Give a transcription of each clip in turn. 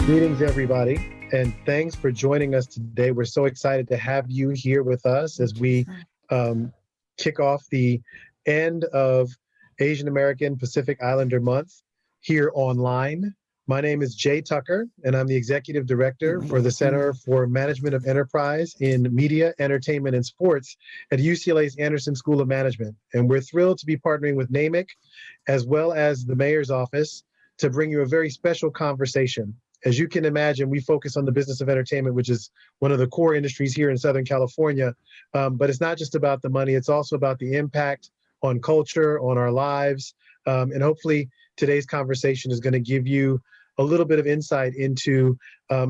Greetings, everybody, and thanks for joining us today. We're so excited to have you here with us as we um, kick off the end of Asian American Pacific Islander Month here online. My name is Jay Tucker, and I'm the Executive Director for the Center for Management of Enterprise in Media, Entertainment, and Sports at UCLA's Anderson School of Management. And we're thrilled to be partnering with NAMIC as well as the Mayor's Office to bring you a very special conversation. As you can imagine, we focus on the business of entertainment, which is one of the core industries here in Southern California. But it's not just about the money, it's also about the impact on culture, on our lives. And hopefully today's conversation is going to give you a little bit of insight into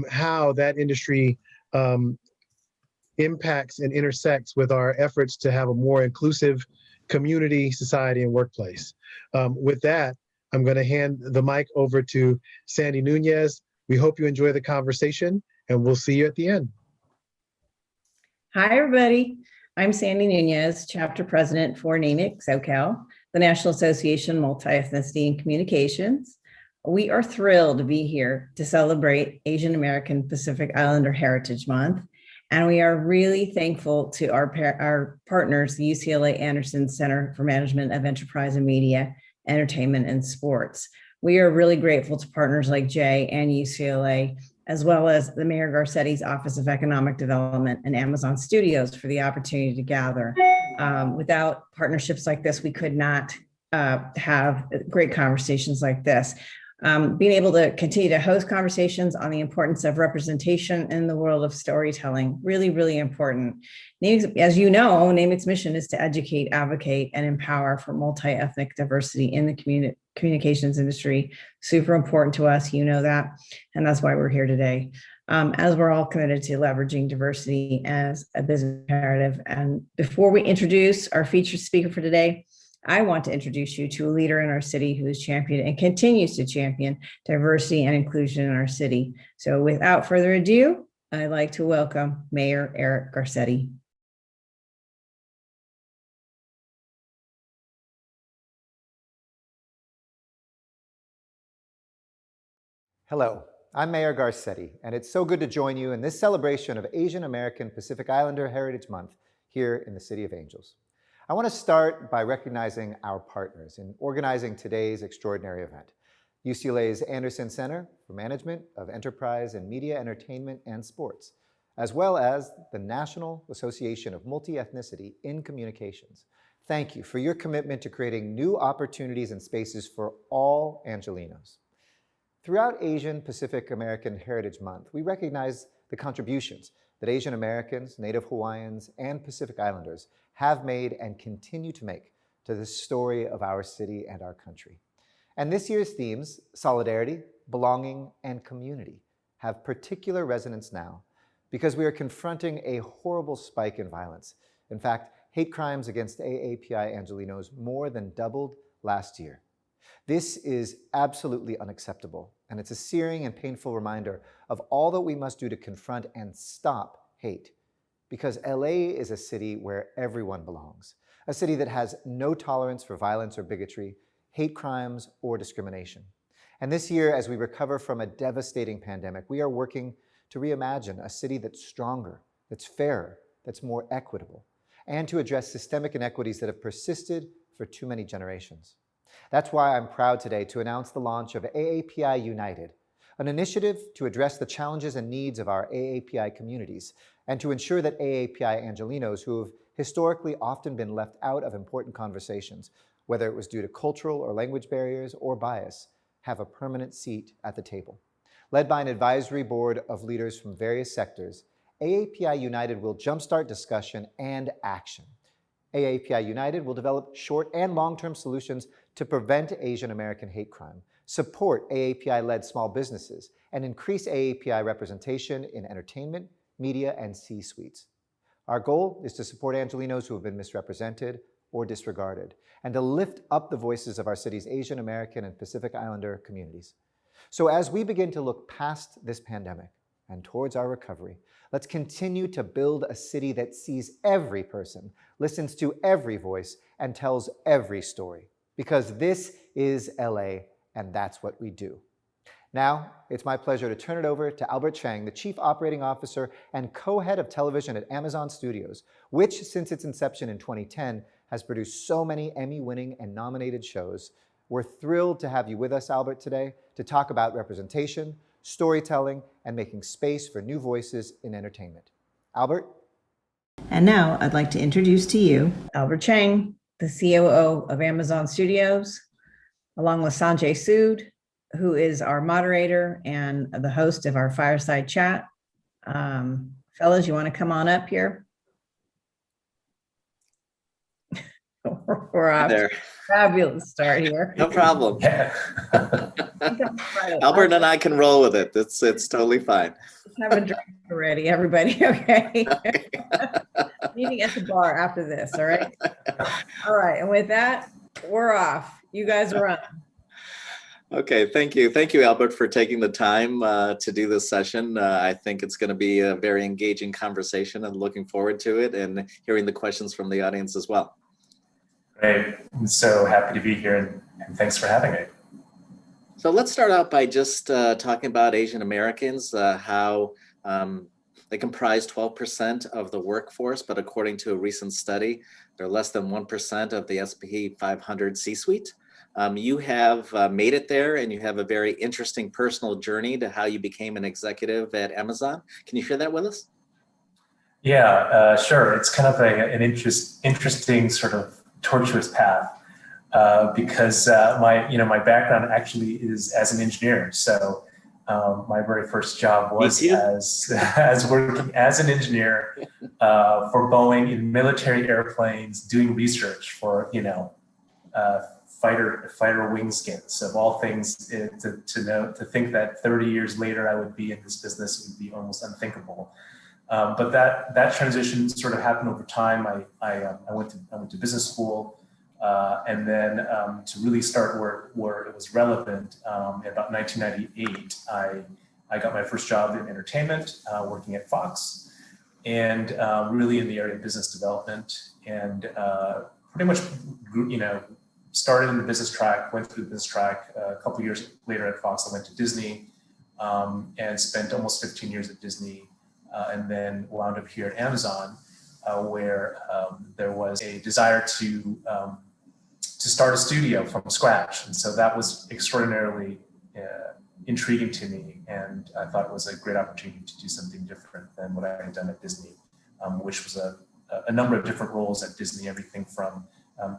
how that industry impacts and intersects with our efforts to have a more inclusive community, society, and workplace. With that, I'm going to hand the mic over to Sandy Nunez. We hope you enjoy the conversation, and we'll see you at the end. Hi, everybody. I'm Sandy Nunez, Chapter President for NAMIC SoCal, the National Association of Multi-Ethnicity and Communications. We are thrilled to be here to celebrate Asian American Pacific Islander Heritage Month, and we are really thankful to our partners, the UCLA Anderson Center for Management of Enterprise and Media, Entertainment, and Sports. We are really grateful to partners like Jay and UCLA, as well as the Mayor Garcetti's Office of Economic Development and Amazon Studios for the opportunity to gather. Without partnerships like this, we could not have great conversations like this. Being able to continue to host conversations on the importance of representation in the world of storytelling, really, really important. As you know, NAMIC's mission is to educate, advocate, and empower for multi-ethnic diversity in the communications industry. Super important to us, you know that, and that's why we're here today. As we're all committed to leveraging diversity as a business imperative. And before we introduce our featured speaker for today, I want to introduce you to a leader in our city who has championed and continues to champion diversity and inclusion in our city. So without further ado, I'd like to welcome Mayor Eric Garcetti. Hello, I'm Mayor Garcetti, and it's so good to join you in this celebration of Asian American Pacific Islander Heritage Month here in the City of Angels. I want to start by recognizing our partners in organizing today's extraordinary event. UCLA's Anderson Center for Management of Enterprise in Media, Entertainment, and Sports, as well as the National Association of Multi-Ethnicity in Communications. Thank you for your commitment to creating new opportunities and spaces for all Angelenos. Throughout Asian Pacific American Heritage Month, we recognize the contributions that Asian Americans, Native Hawaiians, and Pacific Islanders have made and continue to make to the story of our city and our country. And this year's themes, solidarity, belonging, and community, have particular resonance now because we are confronting a horrible spike in violence. In fact, hate crimes against AAPI Angelenos more than doubled last year. This is absolutely unacceptable, and it's a searing and painful reminder of all that we must do to confront and stop hate. Because LA is a city where everyone belongs, a city that has no tolerance for violence or bigotry, hate crimes, or discrimination. And this year, as we recover from a devastating pandemic, we are working to reimagine a city that's stronger, that's fairer, that's more equitable, and to address systemic inequities that have persisted for too many generations. That's why I'm proud today to announce the launch of AAPI United, an initiative to address the challenges and needs of our AAPI communities and to ensure that AAPI Angelenos who have historically often been left out of important conversations, whether it was due to cultural or language barriers or bias, have a permanent seat at the table. Led by an advisory board of leaders from various sectors, AAPI United will jumpstart discussion and action. AAPI United will develop short and long-term solutions to prevent Asian American hate crime, support AAPI-led small businesses, and increase AAPI representation in entertainment, media, and C-suites. Our goal is to support Angelenos who have been misrepresented or disregarded, and to lift up the voices of our city's Asian American and Pacific Islander communities. So as we begin to look past this pandemic and towards our recovery, let's continue to build a city that sees every person, listens to every voice, and tells every story. Because this is LA, and that's what we do. Now, it's my pleasure to turn it over to Albert Chang, the Chief Operating Officer and co-head of television at Amazon Studios, which since its inception in 2010 has produced so many Emmy-winning and nominated shows. We're thrilled to have you with us, Albert, today to talk about representation, storytelling, and making space for new voices in entertainment. Albert? And now I'd like to introduce to you Albert Chang, the COO of Amazon Studios, along with Sanjay Sood, who is our moderator and the host of our fireside chat. Fellas, you want to come on up here? We're off to a fabulous start here. No problem. Albert and I can roll with it. It's totally fine. Let's have a drink already, everybody. Okay. Meeting at the bar after this. All right. All right. And with that, we're off. You guys are on. Okay, thank you. Thank you, Albert, for taking the time to do this session. I think it's going to be a very engaging conversation and looking forward to it and hearing the questions from the audience as well. Great. I'm so happy to be here and thanks for having me. So let's start out by just talking about Asian Americans, how they comprise 12% of the workforce, but according to a recent study, they're less than 1% of the S&P 500 C-suite. You have made it there, and you have a very interesting personal journey to how you became an executive at Amazon. Can you share that with us? Yeah, sure. It's kind of an interesting sort of tortuous path because my background actually is as an engineer. So my very first job was as working as an engineer for Boeing in military airplanes, doing research for fighter wing skins. Of all things, to think that 30 years later I would be in this business would be almost unthinkable. But that transition sort of happened over time. I went to business school, and then to really start where it was relevant, in about 1998, I got my first job in entertainment, working at Fox, and really in the area of business development, and pretty much started in the business track, went through the business track. A couple of years later at Fox, I went to Disney, and spent almost 15 years at Disney. And then wound up here at Amazon, where there was a desire to start a studio from scratch. And so that was extraordinarily intriguing to me. And I thought it was a great opportunity to do something different than what I had done at Disney, which was a number of different roles at Disney, everything from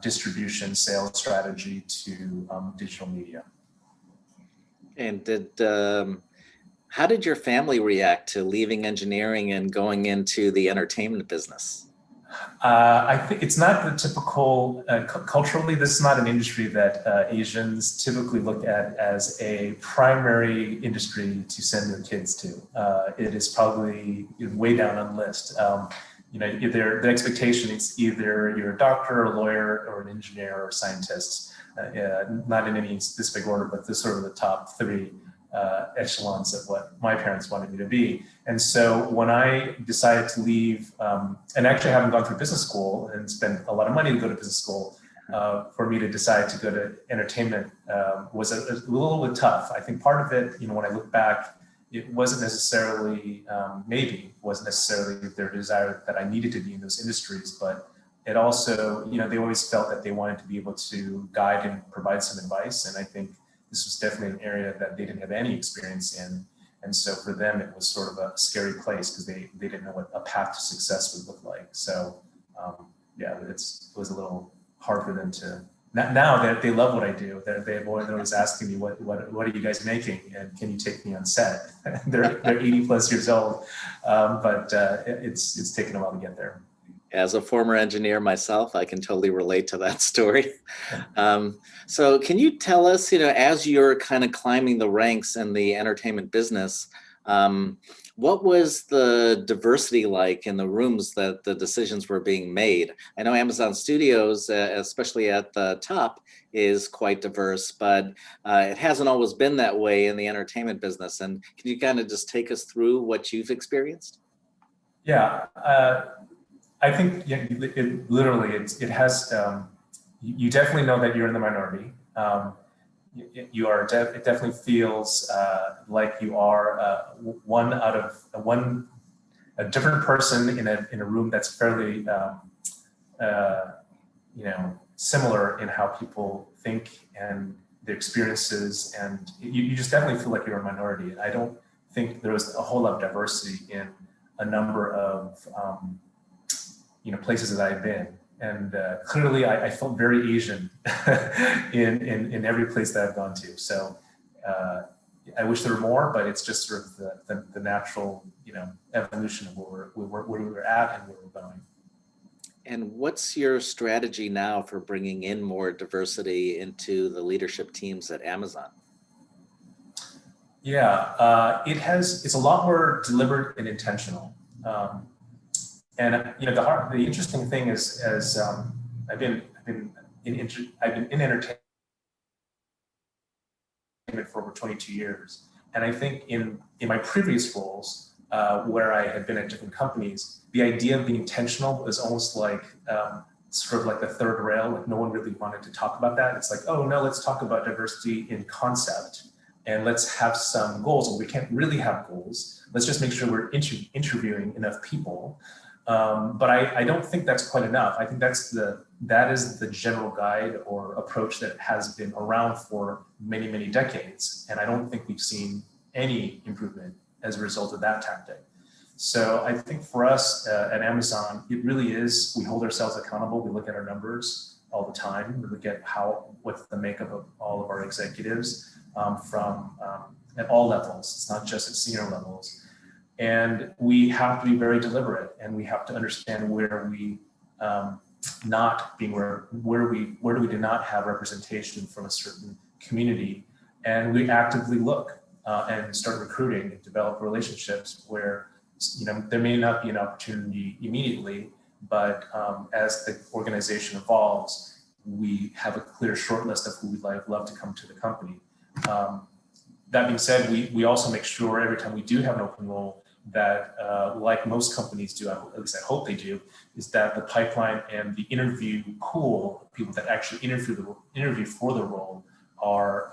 distribution, sales strategy to digital media. And how did your family react to leaving engineering and going into the entertainment business? I think it's not the typical, culturally, this is not an industry that Asians typically look at as a primary industry to send their kids to. It is probably way down on the list. The expectation is either you're a doctor, a lawyer, or an engineer or a scientist, not in any specific order, but the sort of the top three echelons of what my parents wanted me to be. And so when I decided to leave, and actually having gone through business school and spent a lot of money to go to business school, for me to decide to go to entertainment was a little bit tough. I think part of it, when I look back, it wasn't necessarily, wasn't necessarily their desire that I needed to be in those industries, but it also, they always felt that they wanted to be able to guide and provide some advice. And I think this was definitely an area that they didn't have any experience in. And so for them, it was sort of a scary place because they didn't know what a path to success would look like. So it was a little hard for them to, now that they love what I do, they're always asking me, what are you guys making? And can you take me on set? they're 80 plus years old, but it's taken a while to get there. As a former engineer myself, I can totally relate to that story. So can you tell us, as you're kind of climbing the ranks in the entertainment business, what was the diversity like in the rooms that the decisions were being made? I know Amazon Studios, especially at the top, is quite diverse, but it hasn't always been that way in the entertainment business. And can you kind of just take us through what you've experienced? Yeah. I think it has, you definitely know that you're in the minority. it definitely feels like you are a different person in a room that's fairly similar in how people think and their experiences, and you just definitely feel like you're a minority. And I don't think there was a whole lot of diversity in a number of places that I've been. And clearly I felt very Asian in every place that I've gone to. So I wish there were more, but it's just sort of the natural evolution of where we're at and where we're going. And what's your strategy now for bringing in more diversity into the leadership teams at Amazon? Yeah, it's a lot more deliberate and intentional. And the interesting thing is, as I've been in entertainment for over 22 years, and I think in my previous roles, where I had been at different companies, the idea of being intentional was almost like sort of like the third rail. Like no one really wanted to talk about that. It's like, oh no, let's talk about diversity in concept, and let's have some goals. Well, we can't really have goals. Let's just make sure we're interviewing enough people. But I don't think that's quite enough. I think that is the general guide or approach that has been around for many, many decades. And I don't think we've seen any improvement as a result of that tactic. So I think for us at Amazon, it really is, we hold ourselves accountable. We look at our numbers all the time. We look at what's the makeup of all of our executives from at all levels. It's not just at senior levels. And we have to be very deliberate, and we have to understand where we where we do not have representation from a certain community, and we actively look and start recruiting and develop relationships where there may not be an opportunity immediately, but as the organization evolves, we have a clear short list of who we'd love to come to the company. That being said, we also make sure every time we do have an open role that, like most companies do, at least I hope they do, is that the pipeline and the interview pool, people that actually interview for the role, are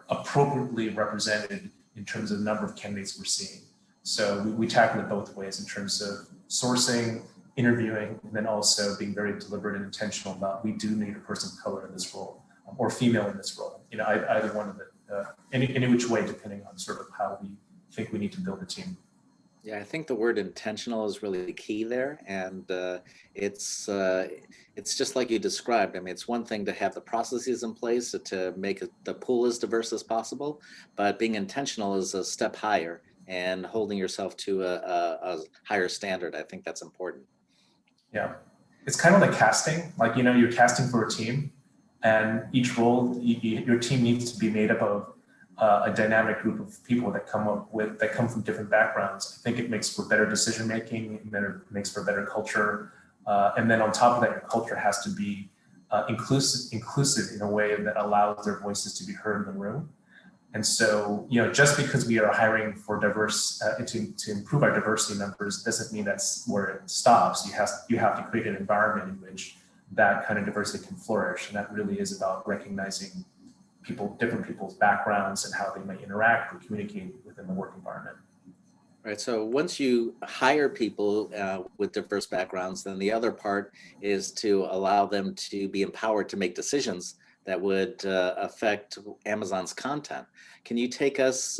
appropriately represented in terms of the number of candidates we're seeing. So we tackle it both ways in terms of sourcing, interviewing, and then also being very deliberate and intentional about we do need a person of color in this role or female in this role. Either one of the any which way, depending on sort of how we think we need to build a team. Yeah, I think the word intentional is really key there, and it's just like you described. I mean, it's one thing to have the processes in place to make the pool as diverse as possible, but being intentional is a step higher and holding yourself to a higher standard. I think that's important. Yeah, it's kind of like casting. Like you're casting for a team, and each role, your team needs to be made up of a dynamic group of people that come from different backgrounds. I think it makes for better decision making, it makes for better culture, and then on top of that, your culture has to be inclusive in a way that allows their voices to be heard in the room. And so, just because we are hiring for diverse to improve our diversity numbers doesn't mean that's where it stops. You have to create an environment in which that kind of diversity can flourish, and that really is about recognizing different people's backgrounds and how they might interact or communicate within the work environment. Right. So once you hire people with diverse backgrounds, then the other part is to allow them to be empowered to make decisions that would affect Amazon's content. Can you take us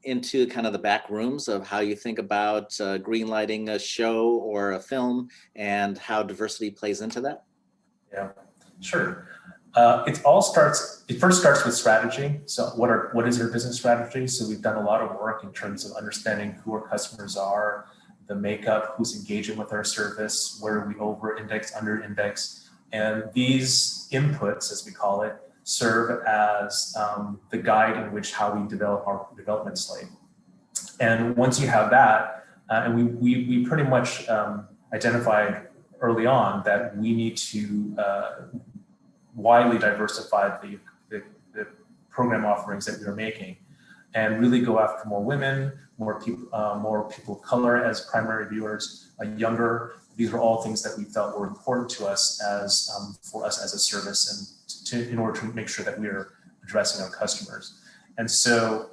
into kind of the back rooms of how you think about greenlighting a show or a film and how diversity plays into that? Yeah, sure. It first starts with strategy. So what is your business strategy? So we've done a lot of work in terms of understanding who our customers are, the makeup, who's engaging with our service, where we over-index, under-index. And these inputs, as we call it, serve as the guide in which how we develop our development slate. And once you have that, and we pretty much identified early on that we need to widely diversify the program offerings that we are making, and really go after more women, more people of color as primary viewers, younger. These are all things that we felt were important to us for us as a service, and in order to make sure that we are addressing our customers. And so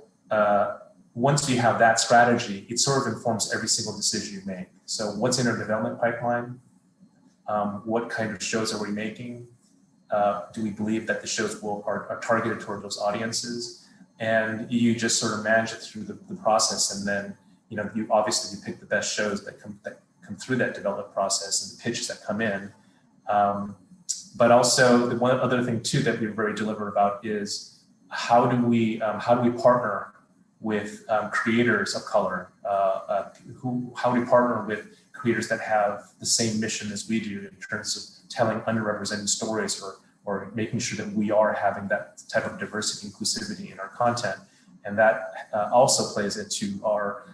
once you have that strategy, it sort of informs every single decision you make. So what's in our development pipeline? What kind of shows are we making? Do we believe that the shows are targeted toward those audiences? And you just sort of manage it through the process. And then, you obviously pick the best shows that come through that development process and the pitches that come in. But also the one other thing too that we're very deliberate about is how do we partner with creators of color? How do we partner with creators that have the same mission as we do in terms of telling underrepresented stories or making sure that we are having that type of diversity, inclusivity in our content. And that also plays into our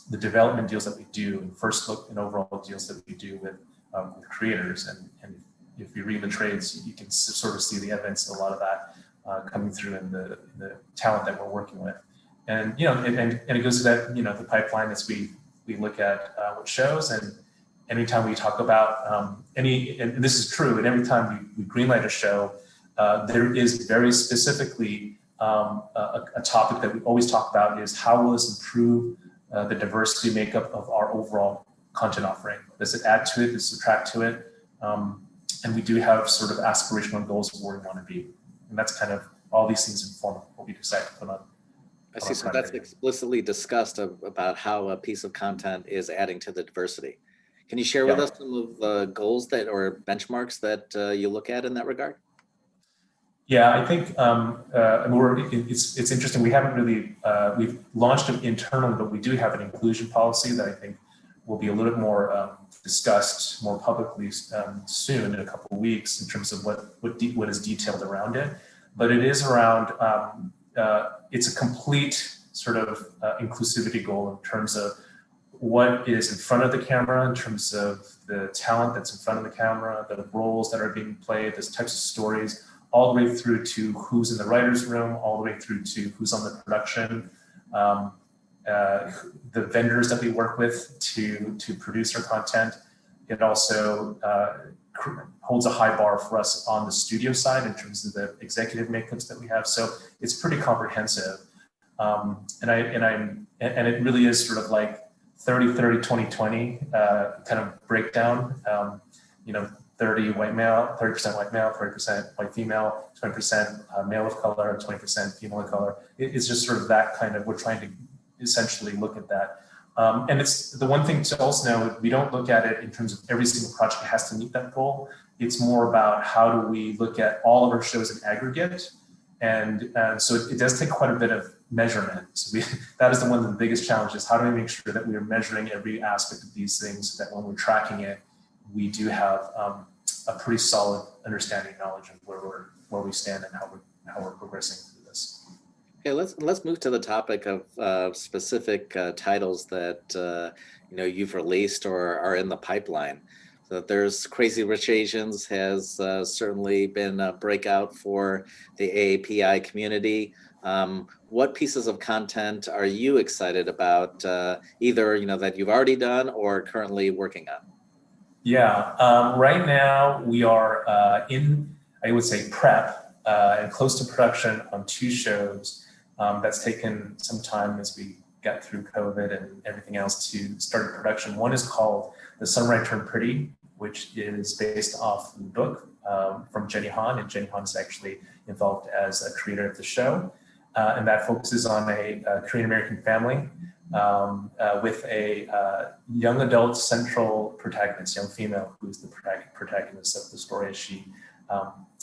the development deals that we do, and first look and overall deals that we do with creators. And if you read the trades, you can sort of see the evidence of a lot of that coming through in the talent that we're working with. And and it goes to that the pipeline as we look at what shows, and anytime we talk about and this is true, and every time we greenlight a show, there is very specifically a topic that we always talk about is how will this improve the diversity makeup of our overall content offering? Does it add to it? Does it subtract to it? And we do have sort of aspirational goals of where we want to be. And that's kind of all these things inform what we decide to put on. I see. So that's explicitly discussed about how a piece of content is adding to the diversity. Can you share with us some of the goals or benchmarks that you look at in that regard? Yeah, I think it's interesting. We haven't really we've launched it internally, but we do have an inclusion policy that I think will be a little bit more discussed more publicly soon in a couple of weeks in terms of what is detailed around it. But it is around it's a complete sort of inclusivity goal in terms of what is in front of the camera, in terms of the talent that's in front of the camera, the roles that are being played, those types of stories, all the way through to who's in the writer's room, all the way through to who's on the production, the vendors that we work with to produce our content. It also holds a high bar for us on the studio side in terms of the executive makeups that we have. So it's pretty comprehensive. And it really is sort of like 30-30-20-20 kind of breakdown. 30 white male, 30% white male, 30% white female, 20% male of color, 20% female of color. It's just sort of that kind of, we're trying to essentially look at that. And it's the one thing to also know, we don't look at it in terms of every single project has to meet that goal. It's more about how do we look at all of our shows in aggregate. And so it does take quite a bit of measurement. So that is one of the biggest challenges. How do we make sure that we are measuring every aspect of these things so that when we're tracking it, we do have a pretty solid understanding, knowledge of where we stand and how we're progressing through this. Okay, let's move to the topic of specific titles that you've released or are in the pipeline. So there's Crazy Rich Asians has certainly been a breakout for the AAPI community. What pieces of content are you excited about, either that you've already done or currently working on? Yeah, right now we are in, I would say, prep and close to production on 2 shows. That's taken some time as we got through COVID and everything else to start production. One is called The Sunrise Turned Pretty, which is based off the book from Jenny Han, and Jenny Han is actually involved as a creator of the show. And that focuses on a Korean American family with a young adult central protagonist, young female, who's the protagonist of the story as she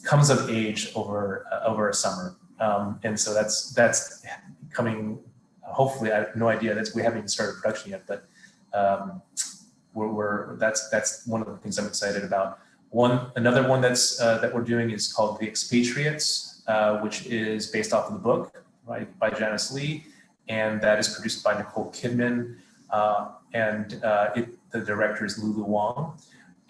comes of age over a summer. And so that's coming, hopefully. I have no idea, we haven't even started production yet, but that's one of the things I'm excited about. Another one that we're doing is called The Expatriates, which is based off of the book, right, by Janice Lee, and that is produced by Nicole Kidman, and the director is Lulu Wang,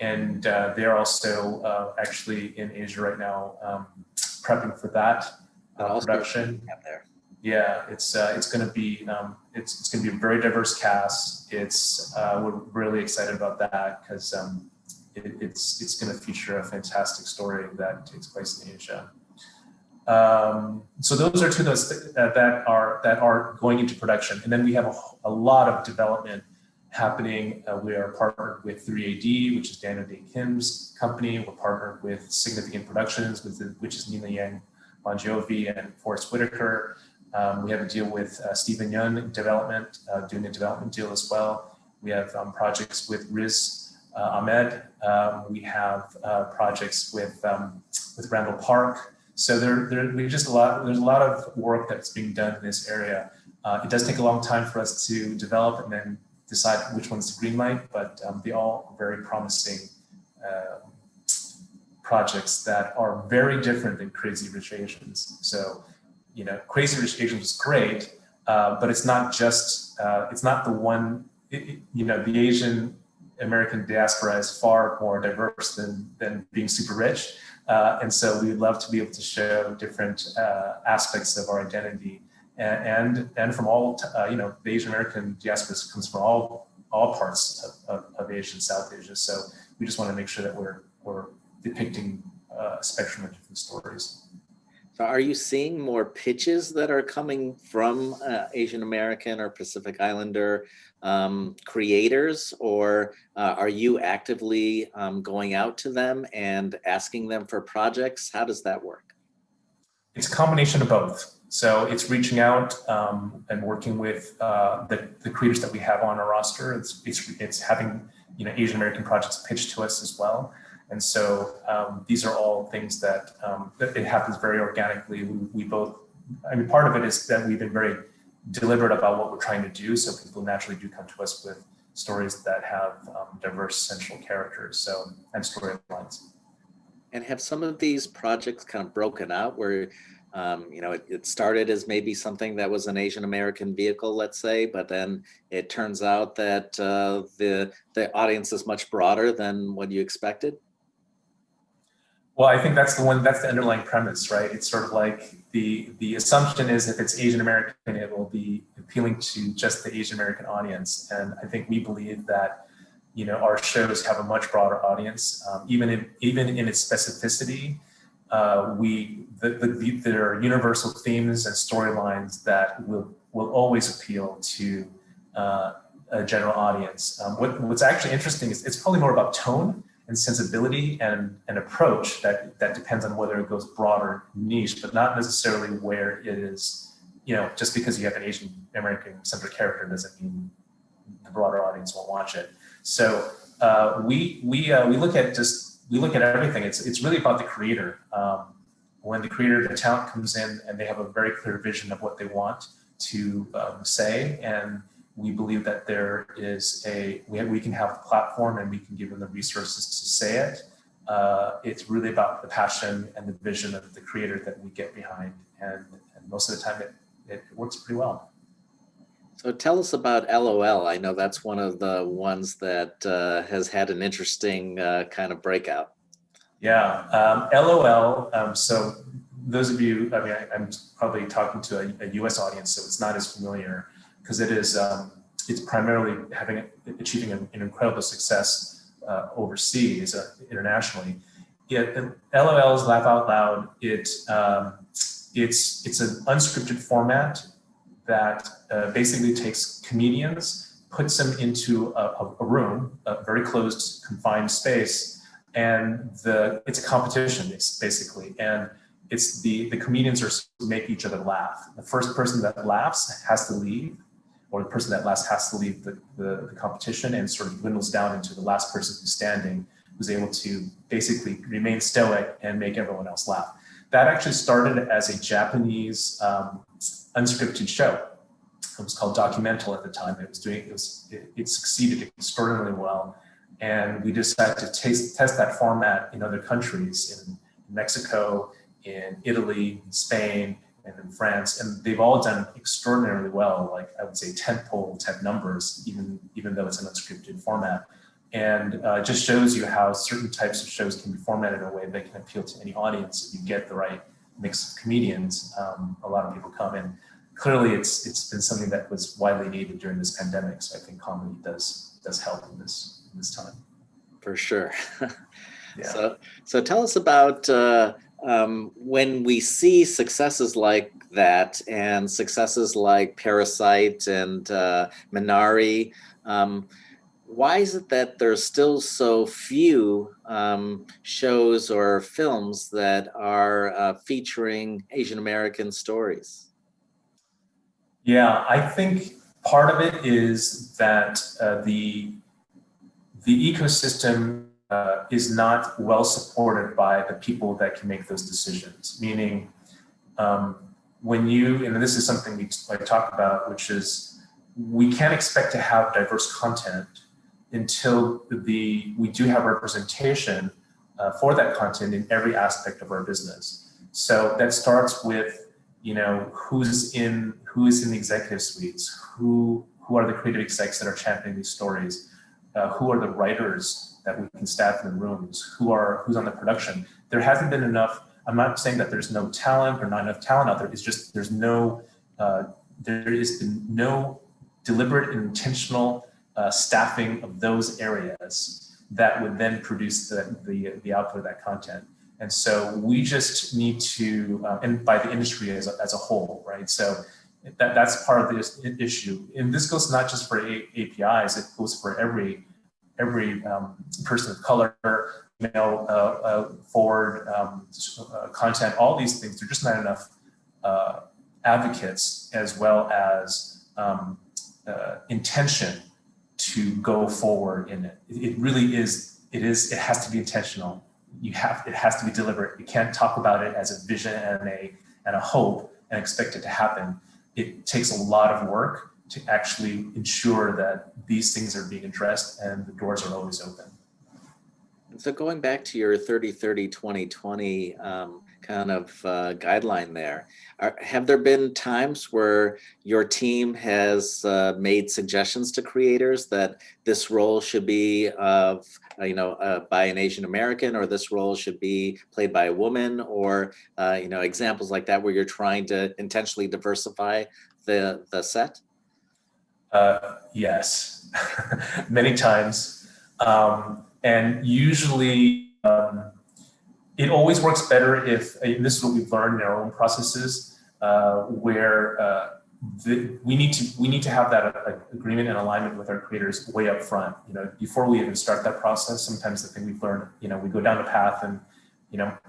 and they're also actually in Asia right now, prepping for that production. Yeah, it's going to be it's going to be a very diverse cast. We're really excited about that because it's going to feature a fantastic story that takes place in Asia. So those are two of those that are going into production, and then we have a lot of development happening. We are partnered with 3AD, which is Daniel Day Kim's company. We're partnered with Significant Productions, which is Nina Yang Bon Jovi and Forrest Whitaker. We have a deal with Stephen Yun Development, doing a development deal as well. We have projects with Riz Ahmed. We have projects with Randall Park. So there's a lot of work that's being done in this area. It does take a long time for us to develop and then decide which ones to greenlight, but they all are very promising projects that are very different than Crazy Rich Asians. So, Crazy Rich Asians was great, but it's not just, it's not the one, the Asian American diaspora is far more diverse than being super rich. And so we would love to be able to show different aspects of our identity and from all, the Asian American diaspora comes from all parts of Asia and South Asia. So we just want to make sure that we're depicting a spectrum of different stories. So are you seeing more pitches that are coming from Asian American or Pacific Islander creators, or are you actively going out to them and asking them for projects? How does that work? It's a combination of both. So it's reaching out and working with the creators that we have on our roster. It's having Asian American projects pitched to us as well. And so these are all things that it happens very organically. We both, part of it is that we've been very deliberate about what we're trying to do. So people naturally do come to us with stories that have diverse central characters and storylines. And have some of these projects kind of broken out where, it started as maybe something that was an Asian American vehicle, let's say, but then it turns out that the audience is much broader than what you expected? Well, I think that's the underlying premise, right? It's sort of like the assumption is if it's Asian American, it will be appealing to just the Asian American audience. And I think we believe that, our shows have a much broader audience, even in its specificity. There are universal themes and storylines that will always appeal to a general audience. What's actually interesting is it's probably more about tone and sensibility and approach that depends on whether it goes broad or niche, but not necessarily where it is, just because you have an Asian American centered character doesn't mean the broader audience won't watch it. So we look at everything. It's really about the creator. When the talent comes in and they have a very clear vision of what they want to say, and we believe that there is we can have the platform and we can give them the resources to say it. It's really about the passion and the vision of the creator that we get behind. And most of the time it works pretty well. So tell us about LOL. I know that's one of the ones that has had an interesting kind of breakout. Yeah, LOL. So those of you, I'm probably talking to a US audience, so it's not as familiar, because it is, it's primarily achieving an incredible success overseas, internationally. Yet LOL's Laugh Out Loud, it's an unscripted format that basically takes comedians, puts them into a room, a very closed, confined space, and it's a competition, it's basically, and it's the comedians are make each other laugh. The first person that laughs has to leave, or the person that last has to leave the competition, and sort of dwindles down into the last person who's standing, who's able to basically remain stoic and make everyone else laugh. That actually started as a Japanese unscripted show. It was called Documental at the time. It succeeded extraordinarily well. And we decided to test that format in other countries, in Mexico, in Italy, in Spain, and in France. And they've all done extraordinarily well, like I would say tentpole type numbers, even though it's an unscripted format. And it just shows you how certain types of shows can be formatted in a way that can appeal to any audience. If you get the right mix of comedians, a lot of people come in. Clearly, it's been something that was widely needed during this pandemic. So I think comedy does help in this time. For sure. Yeah. So tell us about when we see successes like that and successes like Parasite and Minari. Why is it that there's still so few shows or films that are featuring Asian American stories? Yeah, I think part of it is that the ecosystem is not well supported by the people that can make those decisions. Meaning, when you, and this is something we talk about, which is we can't expect to have diverse content until we do have representation for that content in every aspect of our business. So that starts with, who's in the executive suites, who are the creative execs that are championing these stories, who are the writers that we can staff in the rooms, who's on the production. There hasn't been enough. I'm not saying that there's no talent or not enough talent out there. It's just there has been no deliberate and intentional staffing of those areas that would then produce the output of that content. And so we just need to, and by the industry as a whole, right? So that's part of this issue. And this goes not just for APIs, it goes for every person of color, forward content, all these things. There's just not enough advocates as well as intention to go forward in it. It really is, it has to be intentional. It has to be deliberate. You can't talk about it as a vision and a hope and expect it to happen. It takes a lot of work to actually ensure that these things are being addressed and the doors are always open. So going back to your 30-30-20-20 kind of guideline there, have there been times where your team has made suggestions to creators that this role should be by an Asian American, or this role should be played by a woman, or examples like that where you're trying to intentionally diversify the set? Yes, many times. And usually it always works better if, and this is what we've learned in our own processes, where we need to have that agreement and alignment with our creators way up front. Before we even start that process, sometimes the thing we've learned, we go down the path and,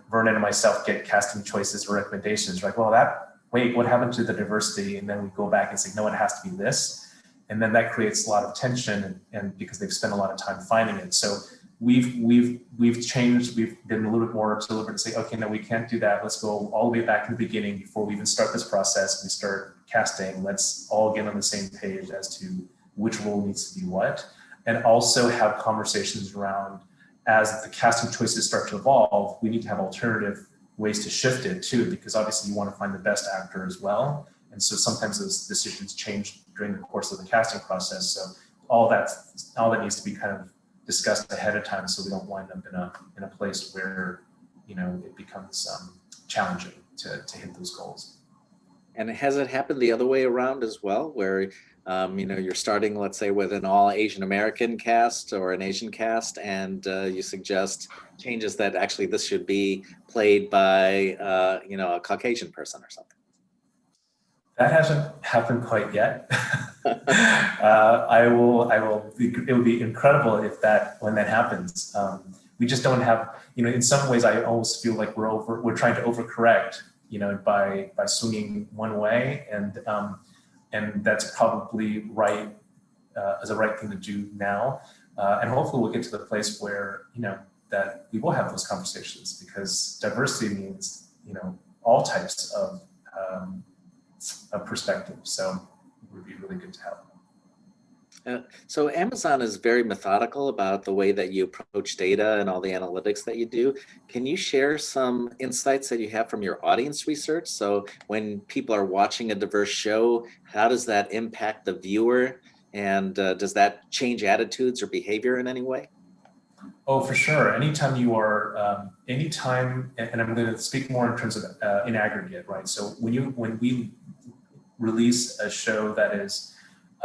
Vernon and myself get casting choices or recommendations. Like, well, what happened to the diversity? And then we go back and say, no, it has to be this. And then that creates a lot of tension, and because they've spent a lot of time finding it. So we've changed. We've been a little bit more deliberate and say, okay, no, we can't do that. Let's go all the way back in the beginning before we even start this process. We start casting. Let's all get on the same page as to which role needs to be what, and also have conversations around, as the casting choices start to evolve, we need to have alternative ways to shift it too, because obviously you want to find the best actor as well. And so sometimes those decisions change during the course of the casting process. So all that needs to be kind of discussed ahead of time, so we don't wind up in a place where it becomes challenging to hit those goals. And has it happened the other way around as well, where you're starting, let's say, with an all Asian American cast or an Asian cast, and you suggest changes that actually this should be played by a Caucasian person or something? That hasn't happened quite yet. It would be incredible when that happens. We just don't have, in some ways I always feel like we're trying to overcorrect, by swinging one way, and that's probably right, as a right thing to do now. And hopefully we'll get to the place where, that we will have those conversations, because diversity means, all types of perspective. So it would be really good to have. So Amazon is very methodical about the way that you approach data and all the analytics that you do. Can you share some insights that you have from your audience research? So when people are watching a diverse show, how does that impact the viewer? And does that change attitudes or behavior in any way? Oh, for sure. Anytime you are, and I'm going to speak more in terms of in aggregate, right? So when we release a show that is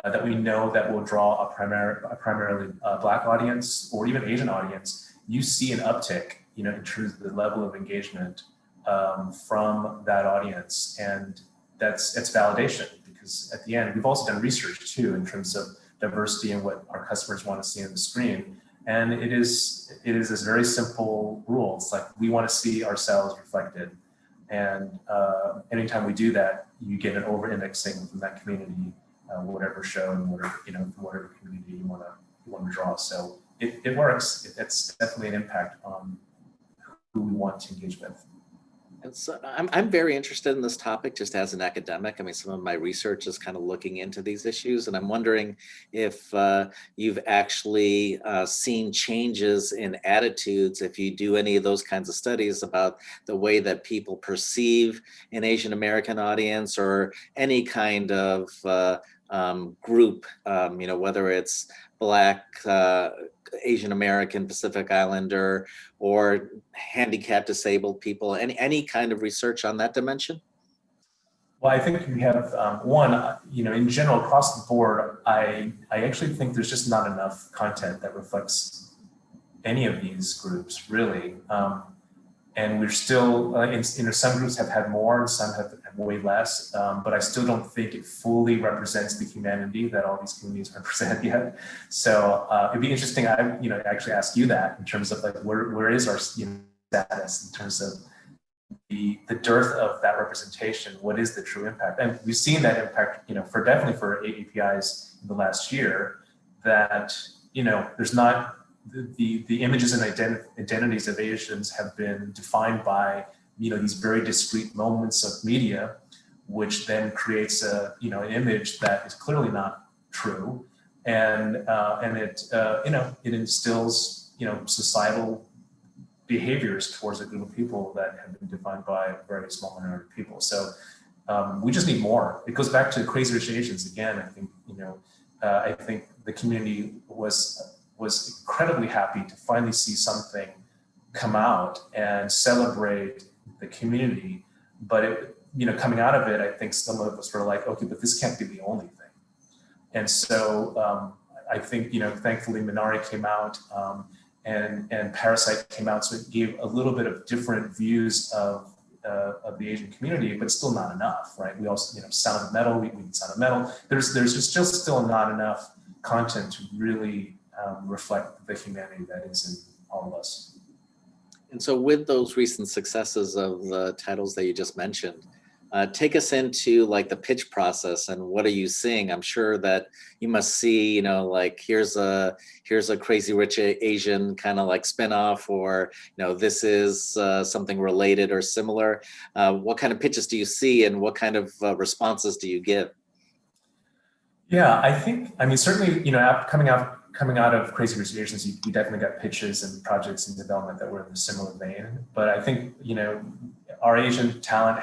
that we know that will draw a primarily Black audience or even Asian audience, you see an uptick, in terms of the level of engagement from that audience, and it's validation, because at the end we've also done research too in terms of diversity and what our customers want to see on the screen, and it is this very simple rule. It's like we want to see ourselves reflected, and anytime we do that, you get an over-indexing from that community, whatever show and whatever community you want to draw. So it works. It's definitely an impact on who we want to engage with. And so I'm very interested in this topic just as an academic. I mean, some of my research is kind of looking into these issues, and I'm wondering if you've actually seen changes in attitudes, if you do any of those kinds of studies about the way that people perceive an Asian American audience or any kind of group, whether it's Black, Asian American, Pacific Islander, or handicapped, disabled people, any kind of research on that dimension? Well, I think we have in general across the board, I actually think there's just not enough content that reflects any of these groups really. And we're still, some groups have had more and some have way less, but I still don't think it fully represents the humanity that all these communities represent yet. So it'd be interesting, actually ask you that in terms of like, where is our status in terms of the dearth of that representation? What is the true impact? And we've seen that impact, definitely for APIs in the last year, that, there's not, the images and identities of Asians have been defined by these very discrete moments of media, which then creates an image that is clearly not true, and it instills societal behaviors towards a group of people that have been defined by a very small minority of people. So we just need more. It goes back to Crazy Rich Asians again. I think I think the community was incredibly happy to finally see something come out and celebrate the community. But coming out of it, I think some of us were like, okay, but this can't be the only thing. And so I think thankfully Minari came out and Parasite came out, so it gave a little bit of different views of the Asian community, but still not enough, right? We also Sound of Metal, we need Sound of Metal. There's just still not enough content to really reflect the humanity that is in all of us. And so with those recent successes of the titles that you just mentioned, take us into like the pitch process and what are you seeing? I'm sure that you must see, like here's a Crazy Rich Asian kind of like spinoff, or this is something related or similar. What kind of pitches do you see, and what kind of responses do you give? Yeah, I mean certainly coming out of Crazy Rich Asians, you definitely got pitches and projects in development that were in a similar vein. But I think our Asian talent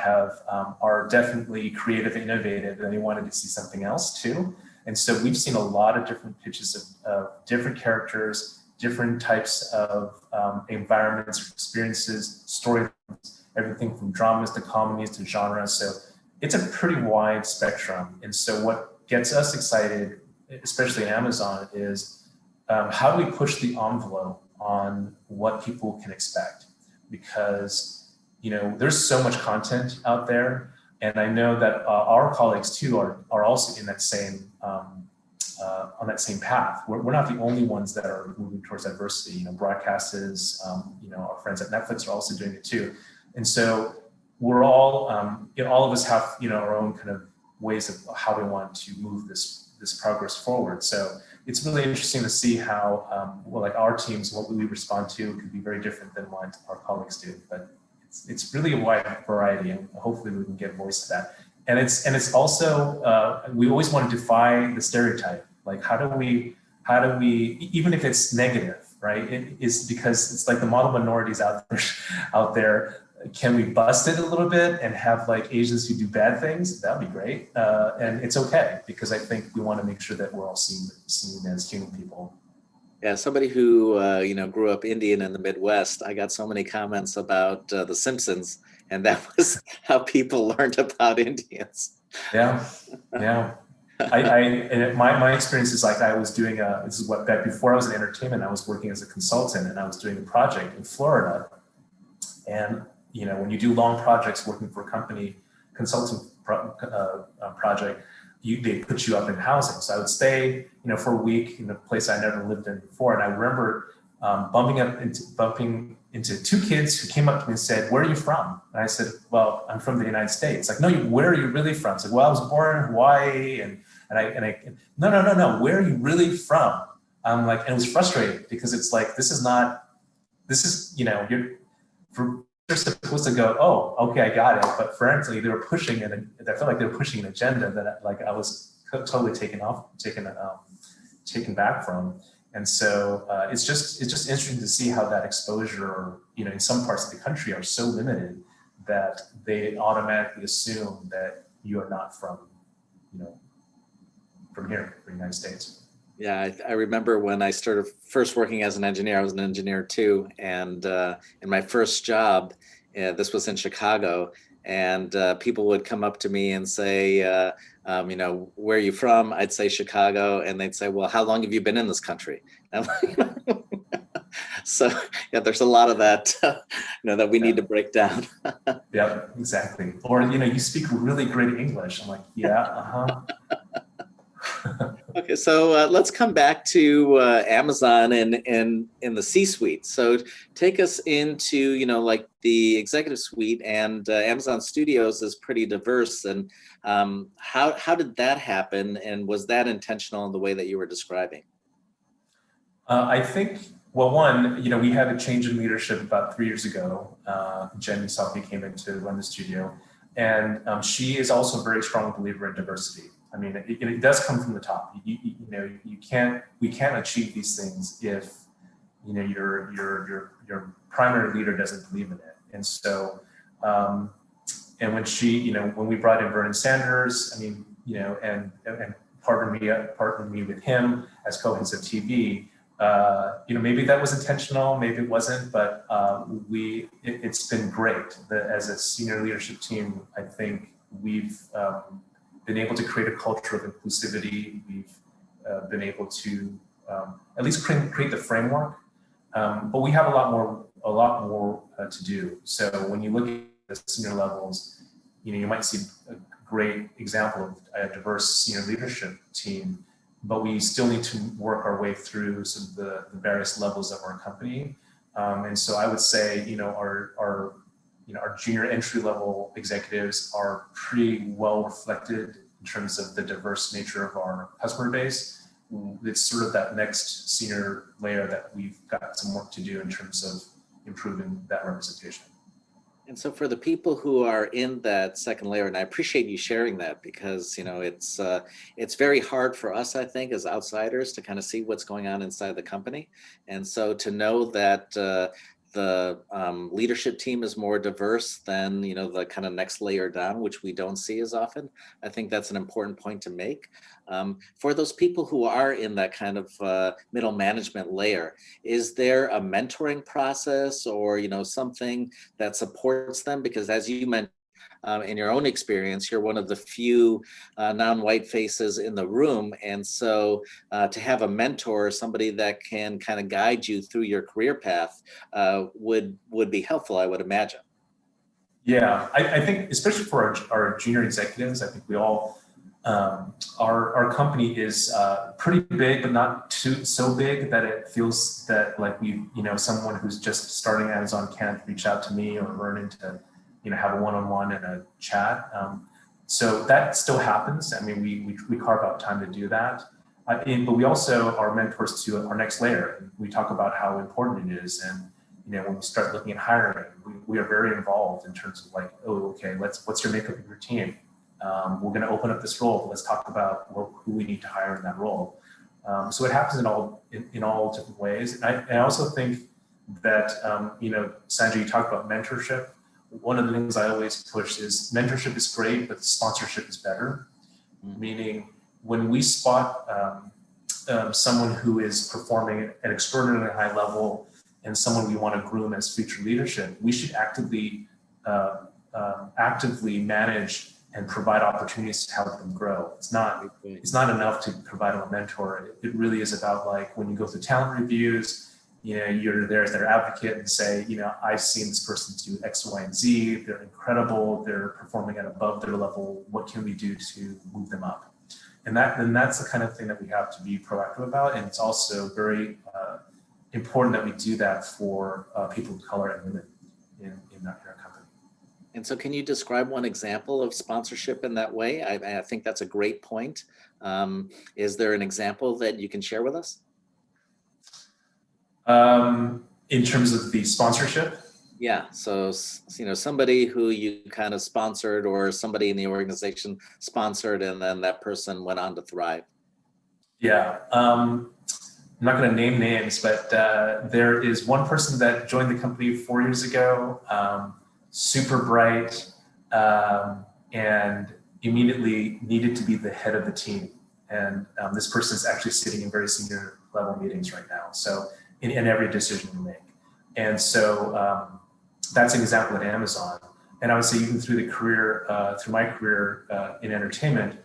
are definitely creative and innovative, and they wanted to see something else too. And so we've seen a lot of different pitches of different characters, different types of environments, experiences, storylines, everything from dramas to comedies to genres. So it's a pretty wide spectrum. And so what gets us excited, especially in Amazon, is how do we push the envelope on what people can expect? Because there's so much content out there, and I know that our colleagues too are also in that same on that same path. We're not the only ones that are moving towards diversity. Broadcasters, our friends at Netflix are also doing it too, and so we're all all of us have our own kind of ways of how we want to move this progress forward. So it's really interesting to see how like our teams, what we respond to could be very different than what our colleagues do. But it's really a wide variety, and hopefully we can get voice to that. And it's also we always want to defy the stereotype. Like how do we even if it's negative, right? It is because it's like the model minorities out there. Can we bust it a little bit and have like Asians who do bad things? That'd be great. And it's okay, because I think we want to make sure that we're all seen as human people. Yeah, somebody who grew up Indian in the Midwest, I got so many comments about The Simpsons, and that was how people learned about Indians. Yeah. My experience is like I was doing this is what that before I was in entertainment, I was working as a consultant and I was doing a project in Florida. And when you do long projects working for a company, consulting project, they put you up in housing. So I would stay, for a week in a place I never lived in before. And I remember bumping into two kids who came up to me and said, "Where are you from?" And I said, "Well, I'm from the United States." Like, "No, where are you really from?" I said, "Well, I was born in Hawaii." And I no, where are you really from? I'm like, and it was frustrating because it's like, you're supposed to go, "Oh, okay, I got it." But frankly, they were pushing it, and I felt like they were pushing an agenda that I was totally taken back from. And so it's just interesting to see how that exposure, in some parts of the country are so limited that they automatically assume that you are not from here, from the United States. Yeah, I remember when I started first working as an engineer. I was an engineer too, and in my first job, this was in Chicago, and people would come up to me and say, "Where are you from?" I'd say Chicago, and they'd say, "Well, how long have you been in this country?" And I'm like, so yeah, there's a lot of that, that we need to break down. Yeah, exactly. Or you speak really great English. I'm like, yeah, Okay, so let's come back to Amazon and in the C-suite. So take us into like the executive suite, and Amazon Studios is pretty diverse. And how did that happen? And was that intentional in the way that you were describing? I think, well, one, we had a change in leadership about 3 years ago. Jen Misaki came in to run the studio, and she is also a very strong believer in diversity. I mean, it does come from the top. We can't achieve these things if your primary leader doesn't believe in it. And so, and when we brought in Vernon Sanders, I mean, and partnered me with him as co-heads of TV. Maybe that was intentional, maybe it wasn't, but it's been great. As a senior leadership team, I think we've been able to create a culture of inclusivity. We've been able to at least create the framework, but we have a lot more to do. So when you look at the senior levels, you might see a great example of a diverse senior leadership team, but we still need to work our way through some of the various levels of our company. And so I would say, our junior entry level executives are pretty well reflected in terms of the diverse nature of our customer base. It's sort of that next senior layer that we've got some work to do in terms of improving that representation. And so for the people who are in that second layer, and I appreciate you sharing that, because it's very hard for us, I think, as outsiders to kind of see what's going on inside the company. And so to know that the leadership team is more diverse than the kind of next layer down, which we don't see as often, I think that's an important point to make. For those people who are in that kind of middle management layer, is there a mentoring process or something that supports them? Because as you mentioned, in your own experience, you're one of the few non-white faces in the room. And so to have a mentor, somebody that can kind of guide you through your career path would be helpful, I would imagine. Yeah, I think especially for our junior executives, I think we all, our company is pretty big, but not so big that it feels that like someone who's just starting Amazon can't reach out to me or Vernon to have a one-on-one and a chat. So that still happens. I mean, we carve out time to do that. But we also are mentors to our next layer. We talk about how important it is. And, when we start looking at hiring, we are very involved in terms of like, oh, okay, what's your makeup of your team? We're going to open up this role. Let's talk about who we need to hire in that role. So it happens in all different ways. And I also think that, Sanjay, you talked about mentorship. One of the things I always push is mentorship is great, but sponsorship is better. Mm-hmm. Meaning when we spot someone who is performing at an extraordinarily high level and someone we want to groom as future leadership, we should actively manage and provide opportunities to help them grow. It's not enough to provide them a mentor. It really is about, like, when you go through talent reviews, you're there as their advocate and say, I've seen this person do X, Y, and Z. They're incredible. They're performing at above their level. What can we do to move them up? And that's the kind of thing that we have to be proactive about. And it's also very important that we do that for people of color and women in our company. And so can you describe one example of sponsorship in that way? I think that's a great point. Is there an example that you can share with us? In terms of the sponsorship? Yeah, so somebody who you kind of sponsored, or somebody in the organization sponsored, and then that person went on to thrive. Yeah, I'm not going to name names, but there is one person that joined the company 4 years ago, super bright, and immediately needed to be the head of the team. And this person is actually sitting in very senior level meetings right now, so in every decision we make. And so that's an example at Amazon. And I would say even through my career in entertainment,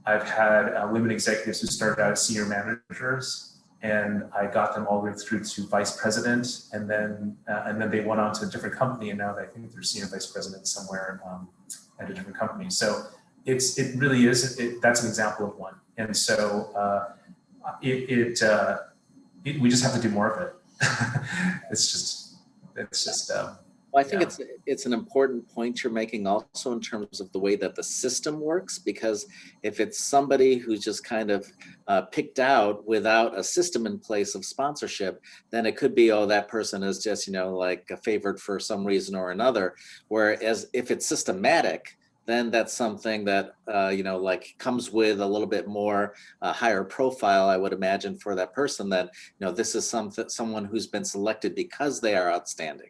I've had women executives who started out as senior managers, and I got them all the way through to vice president, and then they went on to a different company, and now I think they're senior vice president somewhere at a different company. So it really is. That's an example of one. And so we just have to do more of it. It's just. Well, I think it's an important point you're making also in terms of the way that the system works, because if it's somebody who's just kind of picked out without a system in place of sponsorship, then it could be, oh, that person is just, like favored for some reason or another. Whereas if it's systematic, then that's something that, like comes with a little bit more higher profile, I would imagine, for that person, that, this is someone who's been selected because they are outstanding.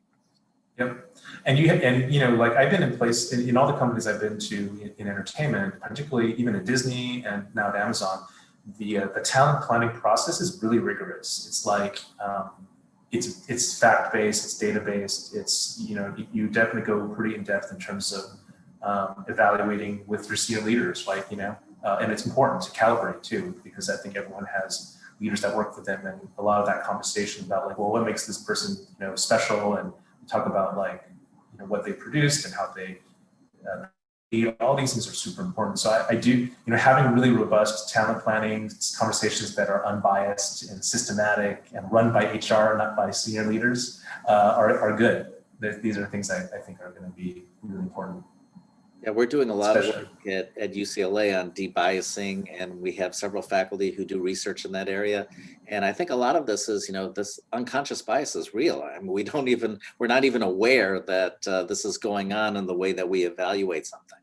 Yep. And like I've been in place in all the companies I've been to in entertainment, particularly even at Disney and now at Amazon, the talent planning process is really rigorous. It's like, it's fact-based, it's data-based, it's, you definitely go pretty in depth in terms of evaluating with your senior leaders, like, and it's important to calibrate too, because I think everyone has leaders that work with them, and a lot of that conversation about, like, well, what makes this person, special, and talk about, like, what they produced and how they all these things are super important. So I do, having really robust talent planning conversations that are unbiased and systematic and run by HR, not by senior leaders, are good. These are things I think are going to be really important. Yeah, we're doing a lot of work at UCLA on debiasing, and we have several faculty who do research in that area. And I think a lot of this is, this unconscious bias is real. I mean, we're not even aware that this is going on in the way that we evaluate something.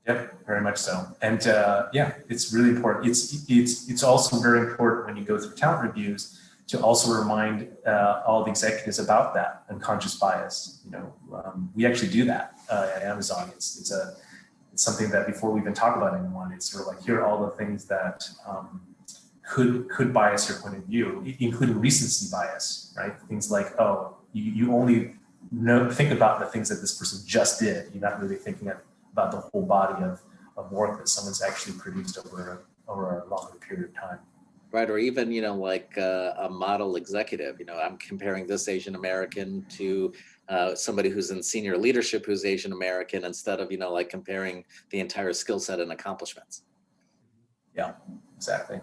Yep, very much so. And yeah, it's really important. It's also very important when you go through talent reviews to also remind all the executives about that unconscious bias. We actually do that at Amazon. It's something that before we even talk about anyone, it's sort of like, here are all the things that could bias your point of view, including recency bias, right? Things like, oh, you only think about the things that this person just did. You're not really thinking about the whole body of work that someone's actually produced over a longer period of time. Right, or even, like a model executive, I'm comparing this Asian American to somebody who's in senior leadership who's Asian American, instead of, like comparing the entire skill set and accomplishments. Yeah, exactly.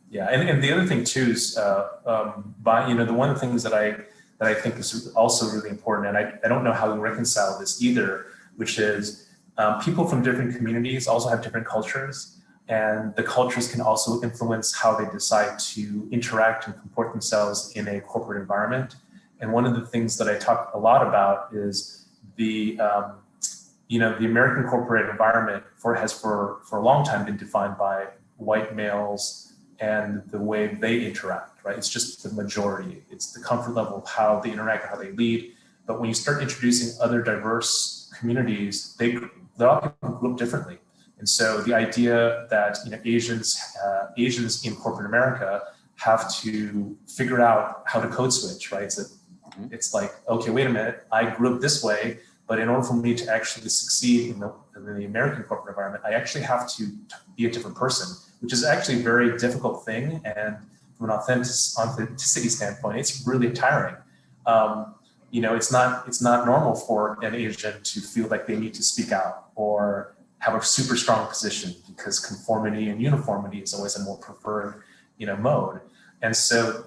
Yeah, and the other thing too is, the one of the things that I think is also really important, and I don't know how we reconcile this either, which is people from different communities also have different cultures. And the cultures can also influence how they decide to interact and comport themselves in a corporate environment. And one of the things that I talk a lot about is the American corporate environment has for a long time been defined by white males and the way they interact, right? It's just the majority. It's the comfort level of how they interact, how they lead. But when you start introducing other diverse communities, they all grew up differently. And so the idea that Asians in corporate America have to figure out how to code switch, right? So it's like, okay, wait a minute, I grew up this way, But in order for me to actually succeed in the American corporate environment, I actually have to be a different person, which is actually a very difficult thing. And from an authenticity standpoint, it's really tiring. It's not normal for an Asian to feel like they need to speak out or have a super strong position, because conformity and uniformity is always a more preferred, mode. And so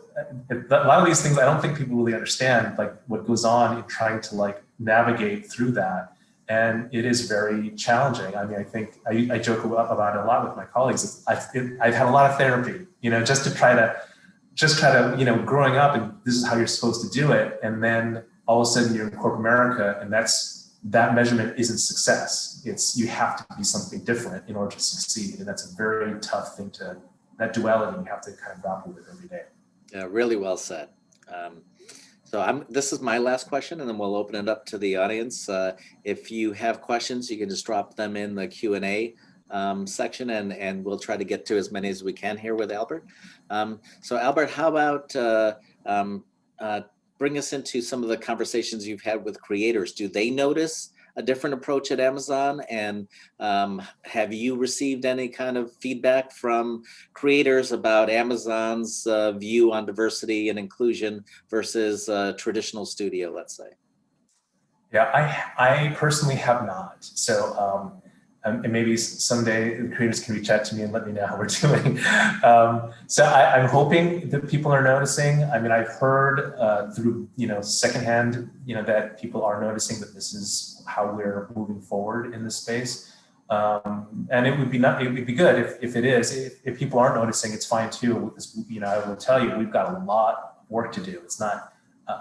a lot of these things, I don't think people really understand, like what goes on in trying to like navigate through that. And it is very challenging. I mean, I think I joke about it a lot with my colleagues. I've had a lot of therapy, just to try to, growing up, and this is how you're supposed to do it. And then all of a sudden you're in corporate America, and that measurement isn't success. You have to be something different in order to succeed. And that's a very tough thing that duality you have to kind of grapple with every day. Yeah, really well said. This is my last question, and then we'll open it up to the audience. If you have questions, you can just drop them in the Q&A section, and we'll try to get to as many as we can here with Albert. So Albert, how about bring us into some of the conversations you've had with creators? Do they notice a different approach at Amazon? And have you received any kind of feedback from creators about Amazon's view on diversity and inclusion versus a traditional studio, let's say? Yeah, I personally have not. So, and maybe someday the creators can reach out to me and let me know how we're doing. So I'm hoping that people are noticing. I mean, I've heard through, secondhand, that people are noticing that this is how we're moving forward in this space. And it would be good if it is. If people aren't noticing, it's fine too. I will tell you, we've got a lot of work to do. It's not,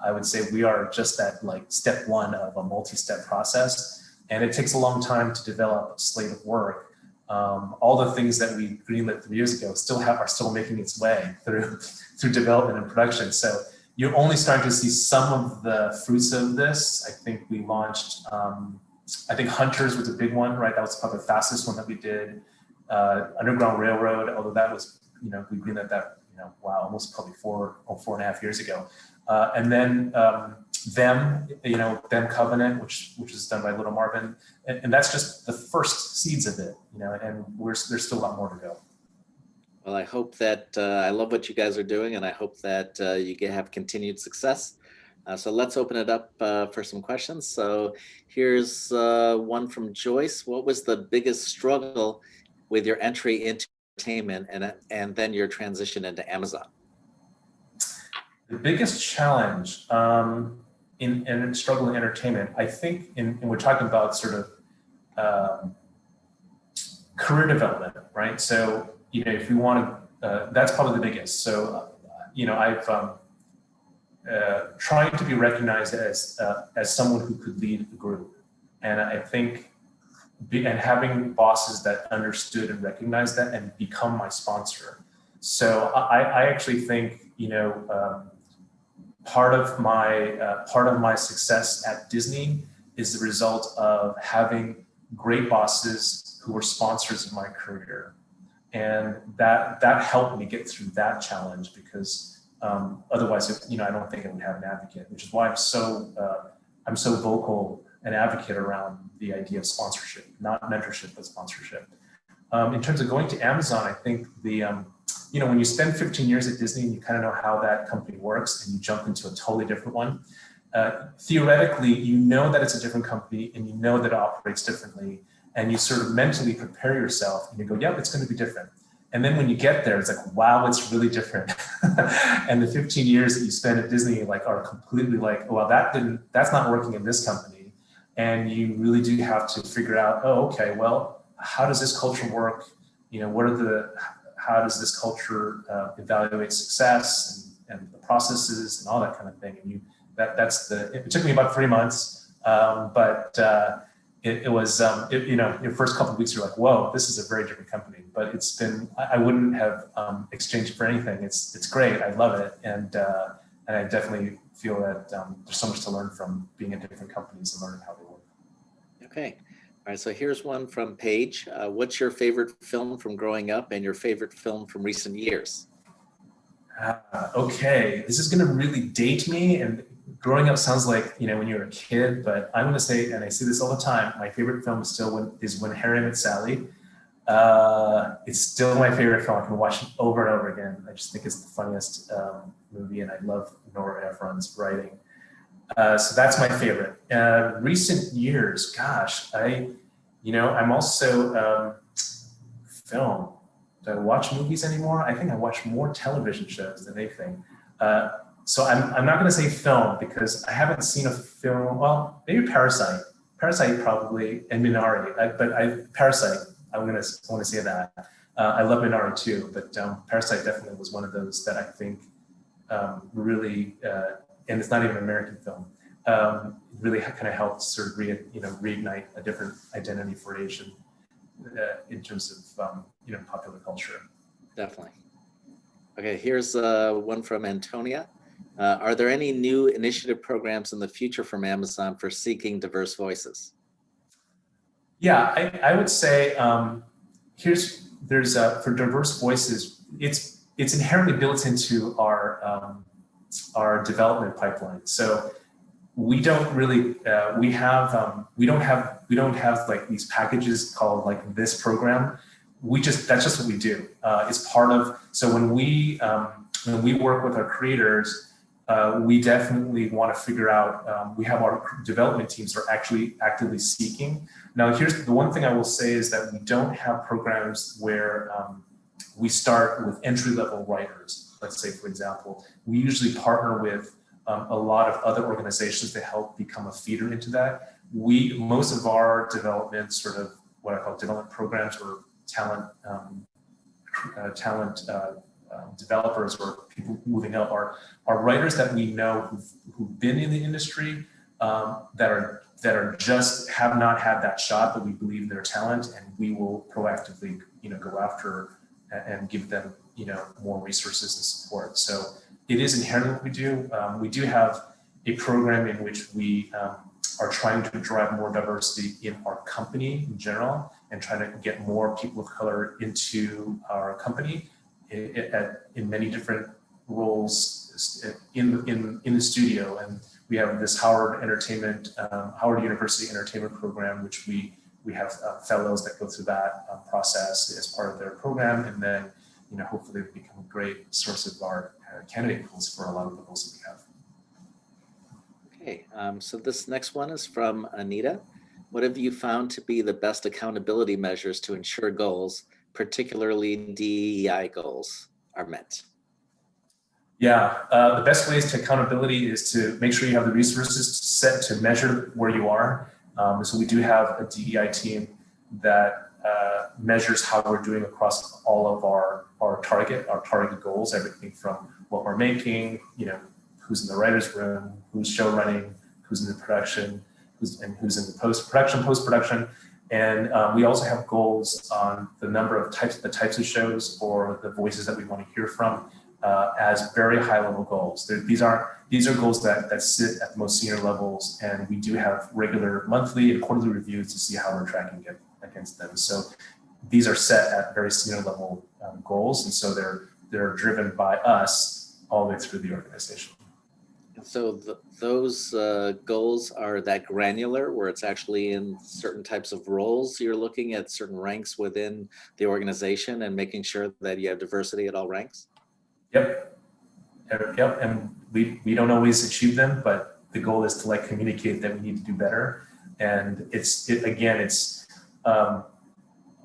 I would say we are just at like step one of a multi-step process. And it takes a long time to develop a slate of work. All the things that we greenlit 3 years ago are still making its way through development and production. So you're only starting to see some of the fruits of this. I think we launched, Hunters was a big one, right? That was probably the fastest one that we did. Underground Railroad, although that was, we greenlit that, almost probably 4.5 years ago. And then Them Covenant, which is done by Little Marvin, and that's just the first seeds of it, and there's still a lot more to go. Well, I hope that I love what you guys are doing, and I hope that you have continued success. So let's open it up for some questions. So here's one from Joyce. What was the biggest struggle with your entry into entertainment and then your transition into Amazon? The biggest challenge in struggling entertainment, I think, and we're talking about sort of career development, right? So, if you want to, that's probably the biggest. So, I've trying to be recognized as someone who could lead a group, and I think, and having bosses that understood and recognized that and become my sponsor. So, I actually think, part of my success at Disney is the result of having great bosses who were sponsors of my career, and that helped me get through that challenge, because otherwise, I don't think I would have an advocate, which is why I'm so vocal and advocate around the idea of sponsorship, not mentorship, but sponsorship. In terms of going to Amazon, I think when you spend 15 years at Disney and you kind of know how that company works and you jump into a totally different one, theoretically, that it's a different company and that it operates differently, and you sort of mentally prepare yourself and you go, yeah, it's going to be different. And then when you get there, it's like, wow, it's really different. And the 15 years that you spend at Disney are completely like, well, that's not working in this company. And you really do have to figure out, oh, okay, well, how does this culture work? How does this culture evaluate success and the processes and all that kind of thing? And it took me about 3 months, but it was, your first couple of weeks, you're like, whoa, this is a very different company. But it's been, I wouldn't have exchanged for anything. It's great. I love it. And I definitely feel that there's so much to learn from being at different companies and learning how they work. Okay. All right, so here's one from Paige. What's your favorite film from growing up and your favorite film from recent years? Okay, this is going to really date me, and growing up sounds like, when you're a kid, but I'm going to say, and I say this all the time, my favorite film is When Harry Met Sally. It's still my favorite film. I can watch it over and over again. I just think it's the funniest movie, and I love Nora Ephron's writing. So that's my favorite. Recent years, gosh, I'm also film. Do I watch movies anymore? I think I watch more television shows than anything. So I'm not going to say film because I haven't seen a film. Well, maybe Parasite. Parasite probably, and Minari. Parasite. I want to say that. I love Minari too, but Parasite definitely was one of those that I think really, and it's not even an American film. Really kind of helped sort of reignite a different identity for Asian in terms of popular culture. Definitely. Okay, here's one from Antonia. Are there any new initiative programs in the future from Amazon for seeking diverse voices? Yeah, I would say there's for diverse voices, it's inherently built into our development pipeline. So we don't really we don't have like these packages called like this program. That's just what we do. It's part of, so when we work with our creators, we definitely want to figure out, we have our development teams are actually actively seeking. Now, here's the one thing I will say is that we don't have programs where we start with entry-level writers. Let's say, for example, we usually partner with a lot of other organizations to help become a feeder into that. Most of our development, sort of what I call development programs or talent developers or people moving up are writers that we know who've been in the industry, that are just have not had that shot, but we believe in their talent, and we will proactively go after and give them more resources and support. So it is inherently what we do. We do have a program in which we are trying to drive more diversity in our company in general, and trying to get more people of color into our company in many different roles in the studio. And we have this Howard University Entertainment Program, which we have fellows that go through that process as part of their program, and then hopefully become a great source of our candidate pools for a lot of the roles that we have. Okay, so this next one is from Anita. What have you found to be the best accountability measures to ensure goals, particularly DEI goals, are met? Yeah, the best ways to accountability is to make sure you have the resources set to measure where you are. So we do have a DEI team that measures how we're doing across all of our target goals, everything from what we're making, who's in the writer's room, who's show running, who's in the production, who's in the post-production. And we also have goals on the number of types of shows or the voices that we want to hear from as very high-level goals. These are goals that sit at the most senior levels, and we do have regular monthly and quarterly reviews to see how we're tracking against them. So these are set at very senior level goals, and so they're driven by us all the way through the organization. So those goals are that granular, where it's actually in certain types of roles. You're looking at certain ranks within the organization and making sure that you have diversity at all ranks? Yep. And we don't always achieve them, but the goal is to communicate that we need to do better. And it's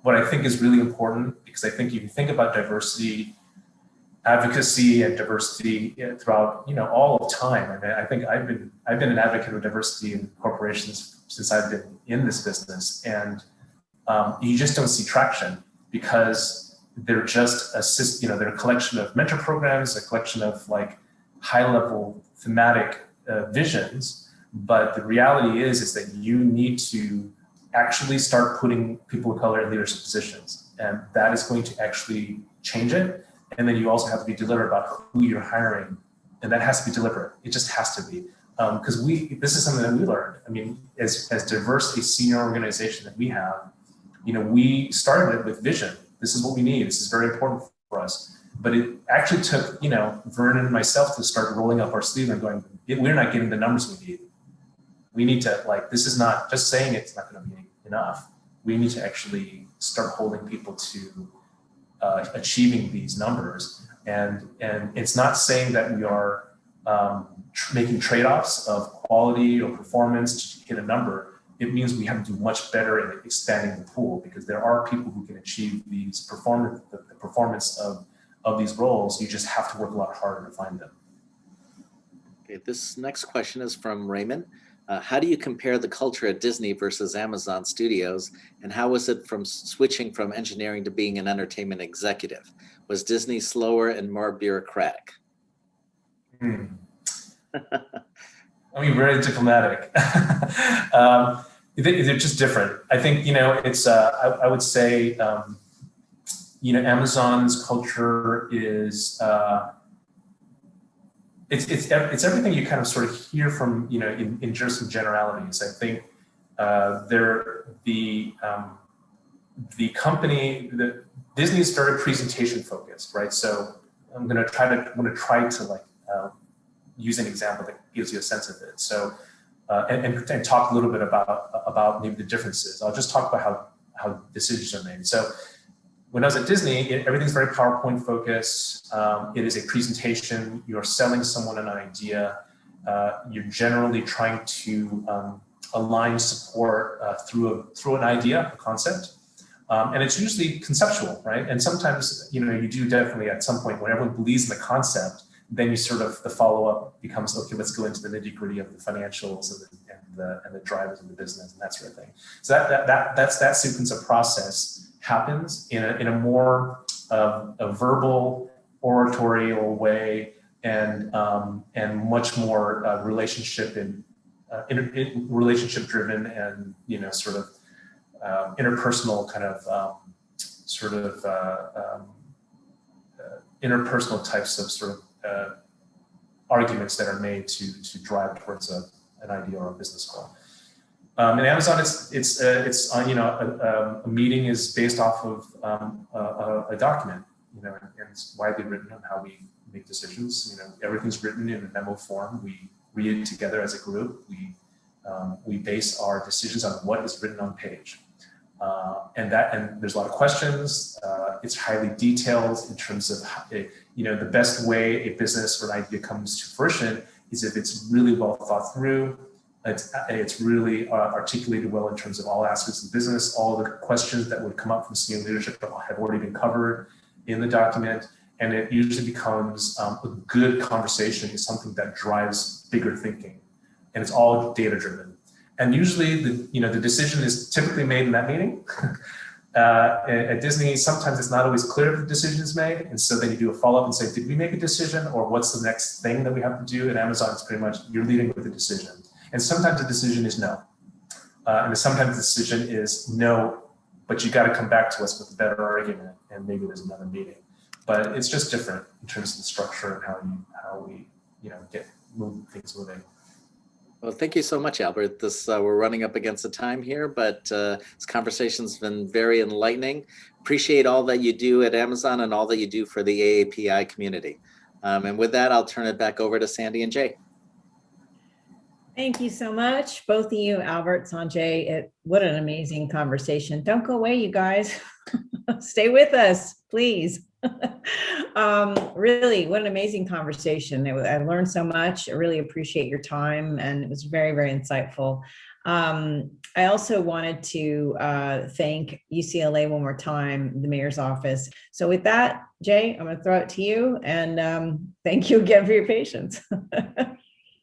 what I think is really important, because I think if you think about diversity advocacy and diversity throughout all of time. I mean, I think I've been an advocate of diversity in corporations since I've been in this business, and you just don't see traction because they're just they're a collection of mentor programs, a collection of high-level thematic visions. But the reality is that you need to actually start putting people of color in leadership positions, and that is going to actually change it. And then you also have to be deliberate about who you're hiring, and that has to be deliberate. It just has to be, because this is something that we learned. I mean, as diverse a senior organization that we have, we started it with vision. This is what we need. This is very important for us. But it actually took Vernon and myself to start rolling up our sleeve and going, we're not getting the numbers we need. We need to, like, this is not just saying it's not going to be enough. We need to actually start holding people to achieving these numbers. And it's not saying that we are making trade-offs of quality or performance to hit a number. It means we have to do much better in expanding the pool, because there are people who can achieve these the performance of these roles. You just have to work a lot harder to find them. Okay, this next question is from Raymond. How do you compare the culture at Disney versus Amazon Studios, and how was it from switching from engineering to being an entertainment executive? Was Disney slower and more bureaucratic? I mean, very diplomatic. They're just different. I think, it's, I would say, Amazon's culture is, it's everything you kind of sort of hear from, in just some generalities. I think Disney is very presentation focused, right? So I'm going to try to use an example that gives you a sense of it. So, and talk a little bit about maybe the differences. I'll just talk about how decisions are made. So when I was at Disney, everything's very PowerPoint focused. It is a presentation. You're selling someone an idea. You're generally trying to align support through an idea, a concept. And it's usually conceptual, right? And sometimes, you do definitely at some point when everyone believes in the concept, then you sort of, the follow-up becomes, okay, let's go into the nitty-gritty of the financials and the drivers of the business and that sort of thing. So that sequence of process happens in a more a verbal, oratorial way, and much more relationship relationship driven, and sort of interpersonal kind of interpersonal types of sort of arguments that are made to drive towards an idea or a business goal. In Amazon, it's a meeting is based off of a document, and it's widely written on how we make decisions. Everything's written in a memo form. We read it together as a group. We base our decisions on what is written on page. And there's a lot of questions. It's highly detailed in terms of the best way a business or an idea comes to fruition is if it's really well thought through. It's really articulated well in terms of all aspects of the business. All the questions that would come up from senior leadership have already been covered in the document, and it usually becomes a good conversation is something that drives bigger thinking, and it's all data driven. And usually, the decision is typically made in that meeting. At Disney, sometimes it's not always clear if the decision is made, and so then you do a follow-up and say, did we make a decision, or what's the next thing that we have to do? At Amazon, it's pretty much you're leading with a decision. And sometimes the decision is no. And sometimes the decision is no, but you got to come back to us with a better argument, and maybe there's another meeting. But it's just different in terms of the structure and how we get things moving. Well, thank you so much, Albert. We're running up against the time here, but this conversation's been very enlightening. Appreciate all that you do at Amazon and all that you do for the AAPI community. And with that, I'll turn it back over to Sandy and Jay. Thank you so much, both of you, Albert, Sanjay. What an amazing conversation. Don't go away, you guys. Stay with us, please. Really, what an amazing conversation. I learned so much. I really appreciate your time, and it was very, very insightful. I also wanted to thank UCLA one more time, the mayor's office. So with that, Jay, I'm going to throw it to you, and thank you again for your patience.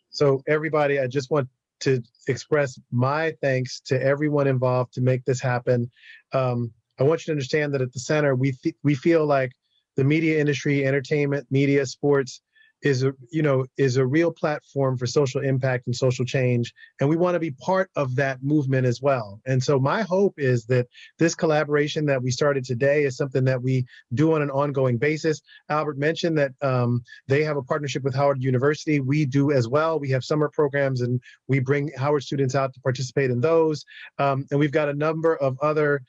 So everybody, I just want to express my thanks to everyone involved to make this happen. I want you to understand that at the center, we feel like the media industry, entertainment, media, sports is a real platform for social impact and social change. And we want to be part of that movement as well. And so my hope is that this collaboration that we started today is something that we do on an ongoing basis. Albert mentioned that they have a partnership with Howard University. We do as well. We have summer programs, and we bring Howard students out to participate in those. And we've got a number of other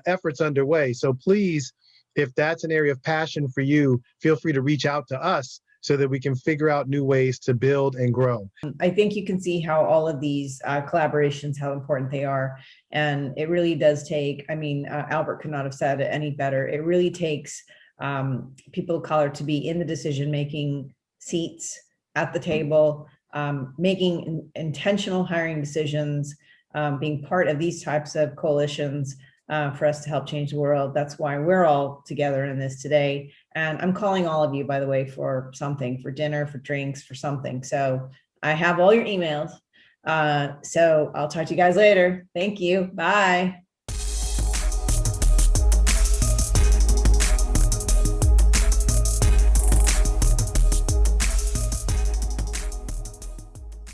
efforts underway. So please, if that's an area of passion for you, feel free to reach out to us so that we can figure out new ways to build and grow. I think you can see how all of these collaborations, how important they are. And it really does take, I mean, Albert could not have said it any better. It really takes people of color to be in the decision-making seats at the table, making intentional hiring decisions, being part of these types of coalitions for us to help change the world. That's why we're all together in this today. And I'm calling all of you, by the way, for something, for dinner, for drinks, for something. So I have all your emails. So I'll talk to you guys later. Thank you. Bye.